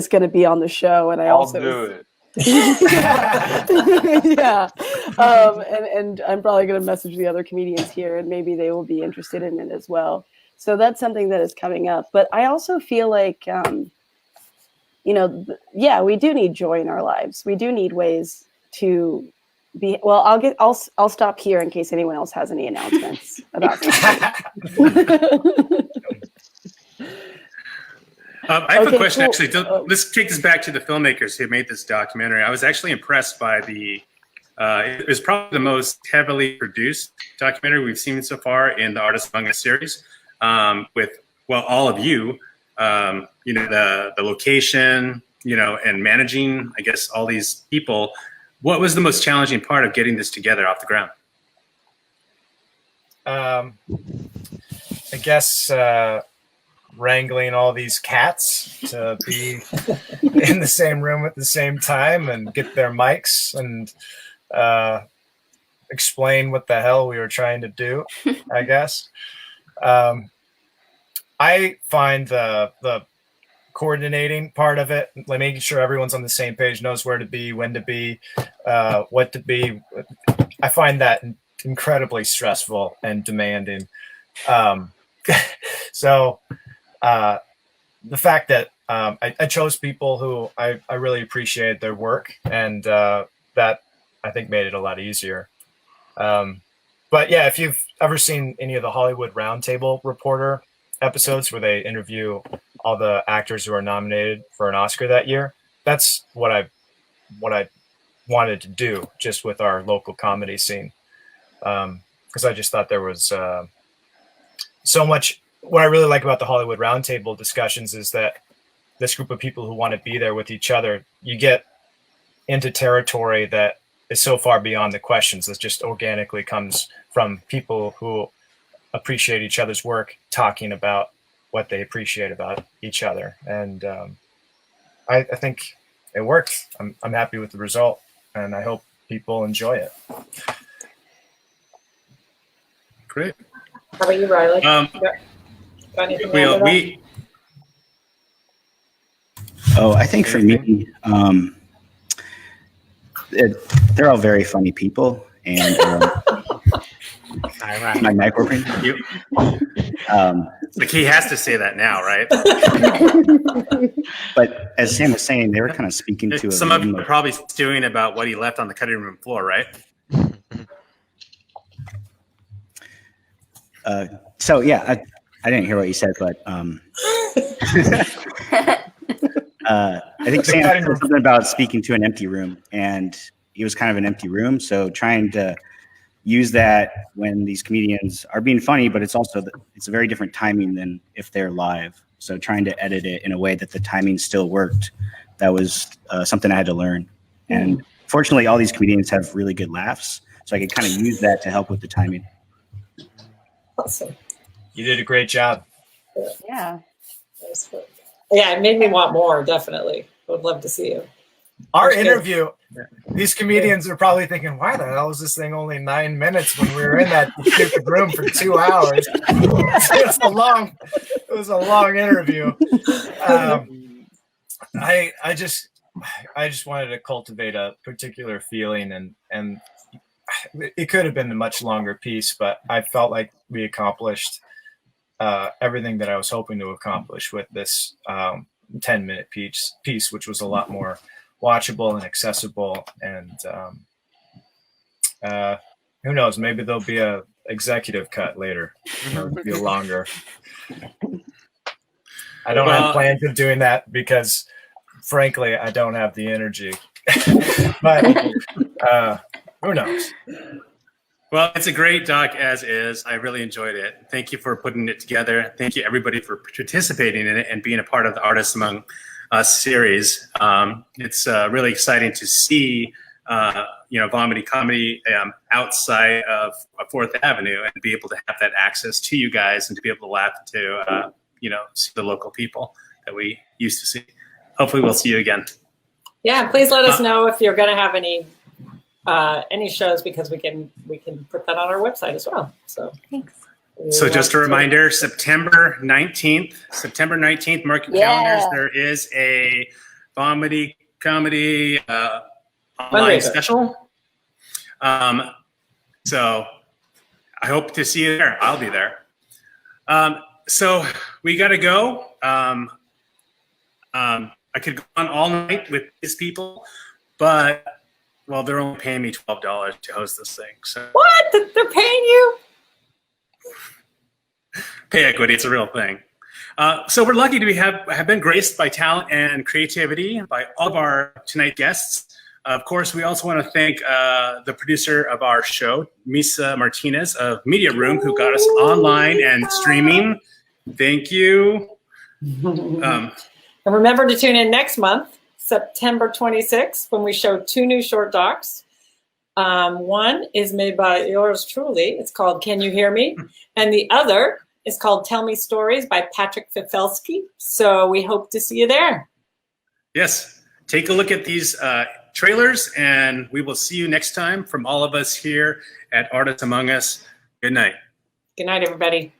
going to be on the show, and I'll do it. Yeah, and I'm probably going to message the other comedians here, and maybe they will be interested in it as well. So that's something that is coming up. But I also feel like, we do need joy in our lives. We do need ways to be. Well, I'll stop here in case anyone else has any announcements about that. I have a question, actually. Let's take this back to the filmmakers who made this documentary. I was actually impressed by it was probably the most heavily produced documentary we've seen so far in the Artists Among Us series, with, well, all of you, the location, and managing, I guess, all these people. What was the most challenging part of getting this together off the ground? I guess wrangling all these cats to be in the same room at the same time and get their mics and explain what the hell we were trying to do, I guess. I find the coordinating part of it, like making sure everyone's on the same page, knows where to be, when to be, what to be. I find that incredibly stressful and demanding. So the fact that I chose people who I really appreciated their work, and that I think made it a lot easier. But yeah, if you've ever seen any of the Hollywood Roundtable Reporter episodes where they interview all the actors who are nominated for an Oscar that year, that's what I wanted to do just with our local comedy scene. Because I just thought there was so much. What I really like about the Hollywood Roundtable discussions is that this group of people who want to be there with each other, you get into territory that is so far beyond the questions. That just organically comes from people who appreciate each other's work, talking about what they appreciate about each other. And I think it worked. I'm happy with the result, and I hope people enjoy it. Great. How about you, Riley? Got anything to add to that? Oh, I think for me, they're all very funny people, and my mic working? Like he has to say that now, right? But as Sam was saying, they were kind of speaking to some of you are probably stewing about what he left on the cutting room floor, right? So yeah, I didn't hear what you said, but I think Sam said something about speaking to an empty room, and it was kind of an empty room. So trying to use that when these comedians are being funny, but it's also it's a very different timing than if they're live. So trying to edit it in a way that the timing still worked, that was something I had to learn. And fortunately, all these comedians have really good laughs, so I could kind of use that to help with the timing. Awesome. You did a great job. Yeah. Yeah, it made me want more, definitely. Would love to see you. Our That's good. interview, these comedians are probably thinking, why the hell is this thing only 9 minutes when we were in that stupid room for 2 hours? It was a long interview. I just wanted to cultivate a particular feeling, and it could have been a much longer piece, but I felt like we accomplished everything that I was hoping to accomplish with this 10-minute piece, which was a lot more watchable and accessible. And who knows, maybe there'll be a executive cut later, or it'll be longer. I don't have plans of doing that because, frankly, I don't have the energy. But who knows? Well, it's a great doc as is. I really enjoyed it. Thank you for putting it together. Thank you everybody for participating in it and being a part of the Artists Among Us series. It's really exciting to see, vomiting comedy outside of 4th Avenue and be able to have that access to you guys and to be able to laugh to, see the local people that we used to see. Hopefully we'll see you again. Yeah, please let us know if you're going to have any shows, because we can put that on our website as well. So thanks. So just a reminder, September 19th, mark your calendars. There is a comedy online special. So I hope to see you there. I'll be there. So we got to go. I could go on all night with these people, but they're only paying me $12 to host this thing. So what? They're paying you? Pay equity, it's a real thing. So we're lucky to have been graced by talent and creativity by all of our tonight guests. Of course, we also want to thank the producer of our show, Misa Martinez of Media Room, who got us online and streaming. Thank you. And remember to tune in next month, September 26th, when we show 2 new short docs. One is made by yours truly. It's called Can You Hear Me? And the other is called Tell Me Stories by Patrick Fifelski. So we hope to see you there. Yes. Take a look at these trailers, and we will see you next time from all of us here at Artists Among Us. Good night. Good night, everybody.